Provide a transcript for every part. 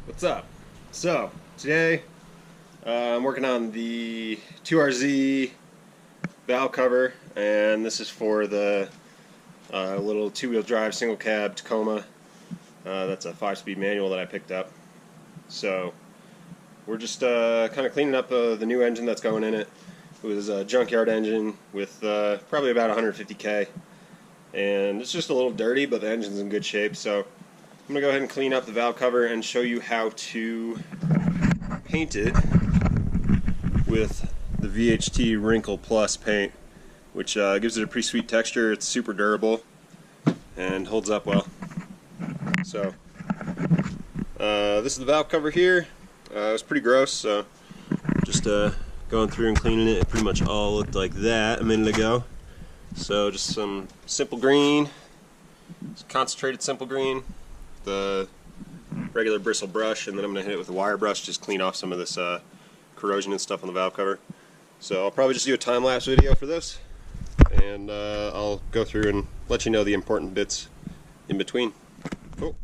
What's up? So, today I'm working on the 2RZ valve cover, and this is for the little two-wheel drive single cab Tacoma. That's a 5-speed manual that I picked up. So, we're just kind of cleaning up the new engine that's going in it. It was a junkyard engine with probably about 150K, and it's just a little dirty, but the engine's in good shape. So, I'm going to go ahead and clean up the valve cover and show you how to paint it with the VHT Wrinkle Plus paint, which gives it a pretty sweet texture. It's super durable and holds up well. So this is the valve cover here. It was pretty gross, so just going through and cleaning it. It pretty much all looked like that a minute ago. So just some simple green, concentrated simple green, the regular bristle brush, and then I'm going to hit it with a wire brush, just clean off some of this corrosion and stuff on the valve cover. So I'll probably just do a time-lapse video for this, and I'll go through and let you know the important bits in between. Cool.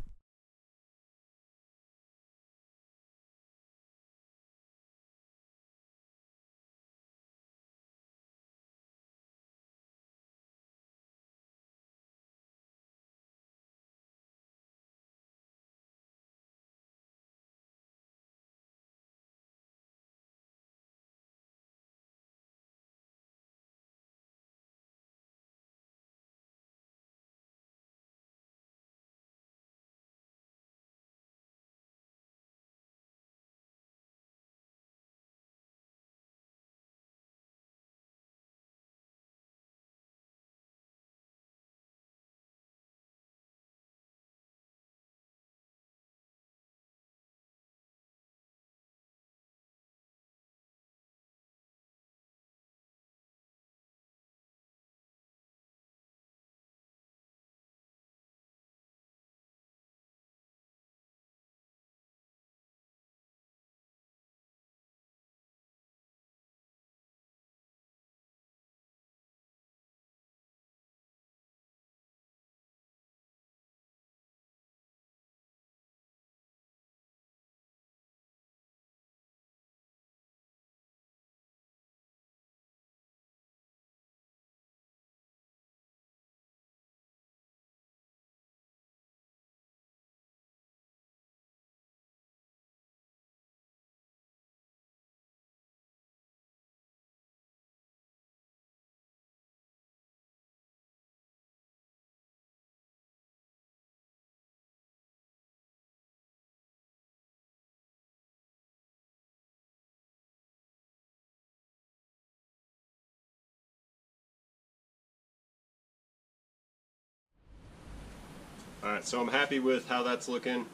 Alright, so I'm happy with how that's looking.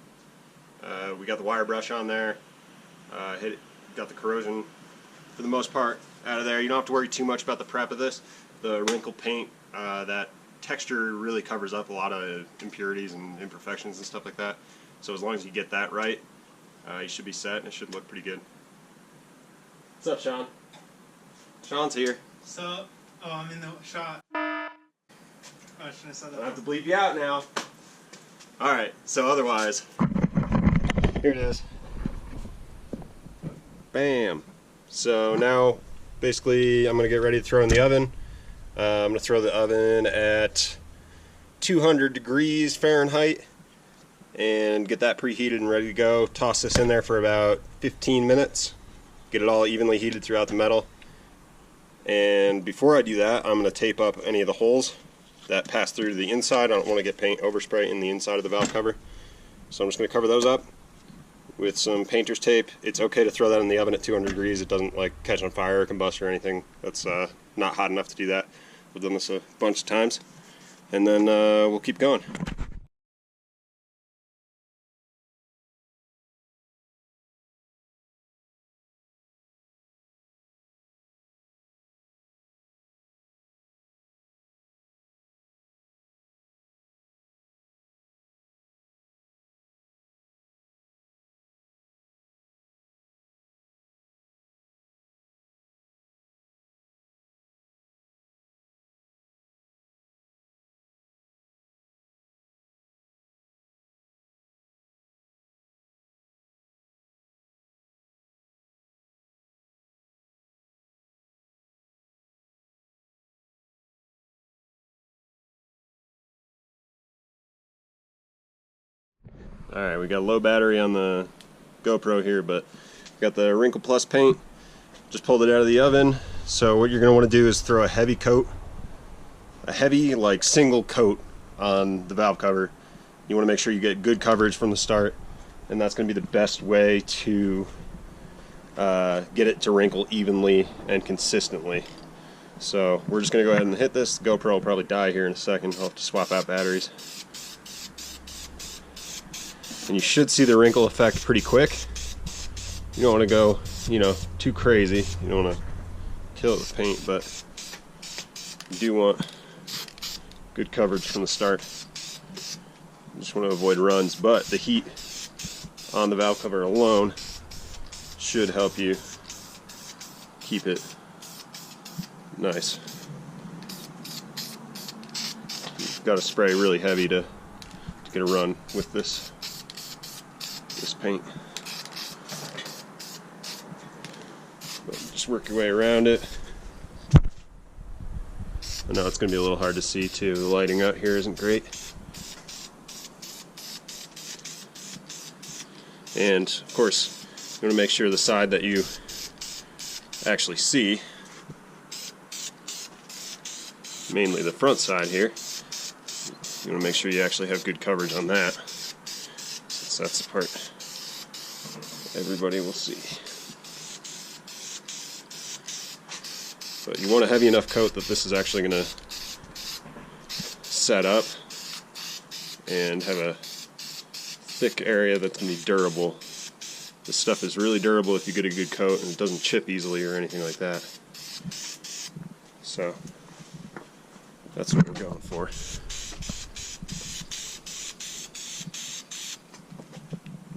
We got the wire brush on there. Got the corrosion for the most part out of there. You don't have to worry too much about the prep of this. The wrinkle paint, that texture really covers up a lot of impurities and imperfections and stuff like that. So as long as you get that right, you should be set and it should look pretty good. What's up, Sean? Sean's here. What's up? Oh, I'm in the shot. Oh, I shouldn't have said that. I have to bleep you out now. Alright, so otherwise, here it is. Bam. So now, basically, I'm going to get ready to throw in the oven. I'm going to throw the oven at 200 degrees Fahrenheit and get that preheated and ready to go. Toss this in there for about 15 minutes. Get it all evenly heated throughout the metal. And before I do that, I'm going to tape up any of the holes that pass through the inside. I don't want to get paint overspray in the inside of the valve cover. So I'm just going to cover those up with some painter's tape. It's okay to throw that in the oven at 200 degrees. It doesn't like catch on fire or combust or anything. That's not hot enough to do that. We've done this a bunch of times. And then we'll keep going. Alright, we got a low battery on the GoPro here, but got the Wrinkle Plus paint. Just pulled it out of the oven. So what you're going to want to do is throw a heavy coat, a heavy like single coat on the valve cover. You want to make sure you get good coverage from the start, and that's going to be the best way to get it to wrinkle evenly and consistently. So we're just going to go ahead and hit this. The GoPro will probably die here in a second. I'll have to swap out batteries. And you should see the wrinkle effect pretty quick. You don't want to go, you know, too crazy. You don't want to kill it with paint, but you do want good coverage from the start. You just want to avoid runs, but the heat on the valve cover alone should help you keep it nice. You've got to spray really heavy to get a run with this paint. But just work your way around it. I know it's going to be a little hard to see too. The lighting out here isn't great. And of course, you want to make sure the side that you actually see, mainly the front side here, you want to make sure you actually have good coverage on that, since that's the part everybody will see. But you want a heavy enough coat that this is actually going to set up and have a thick area that's going to be durable. This stuff is really durable if you get a good coat, and it doesn't chip easily or anything like that. So that's what we're going for.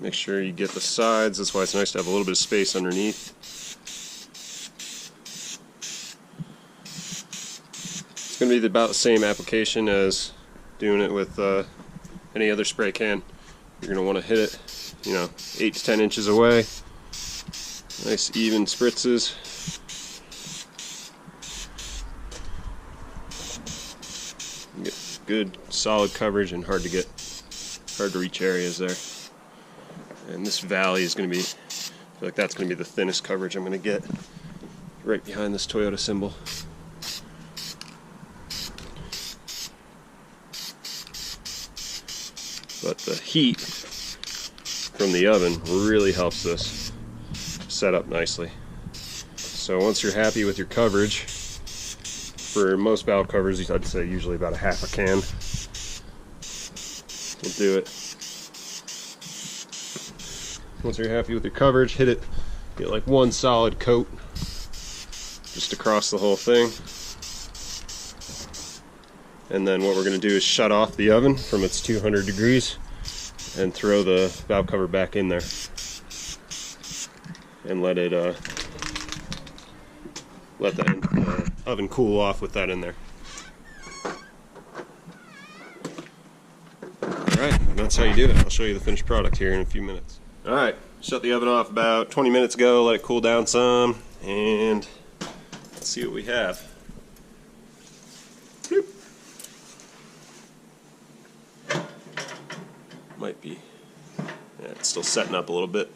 Make sure you get the sides. That's why it's nice to have a little bit of space underneath. It's going to be about the same application as doing it with any other spray can. You're going to want to hit it, you know, 8 to 10 inches away. Nice even spritzes. You get good solid coverage and hard to reach areas there. And this valley is going to be, I feel like that's going to be the thinnest coverage I'm going to get right behind this Toyota symbol. But the heat from the oven really helps this set up nicely. So once you're happy with your coverage, for most valve covers, I'd say usually about a half a can will do it. Once you're happy with your coverage, hit it, get like one solid coat just across the whole thing. And then what we're going to do is shut off the oven from its 200 degrees and throw the valve cover back in there and let the oven cool off with that in there. Alright, that's how you do it. I'll show you the finished product here in a few minutes. Alright, shut the oven off about 20 minutes ago, let it cool down some, and let's see what we have. Bloop. Might be, yeah, it's still setting up a little bit.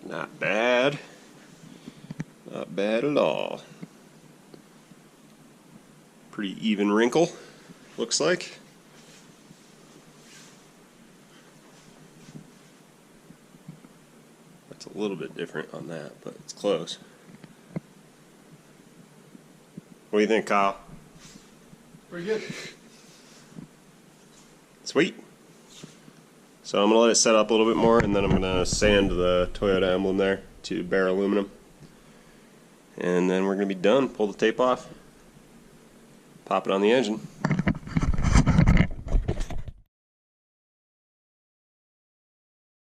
Not bad. Not bad at all. Pretty even wrinkle, looks like. That's a little bit different on that, but it's close. What do you think, Kyle? Pretty good. Sweet. So I'm going to let it set up a little bit more, and then I'm going to sand the Toyota emblem there to bare aluminum. And then we're going to be done. Pull the tape off, pop it on the engine.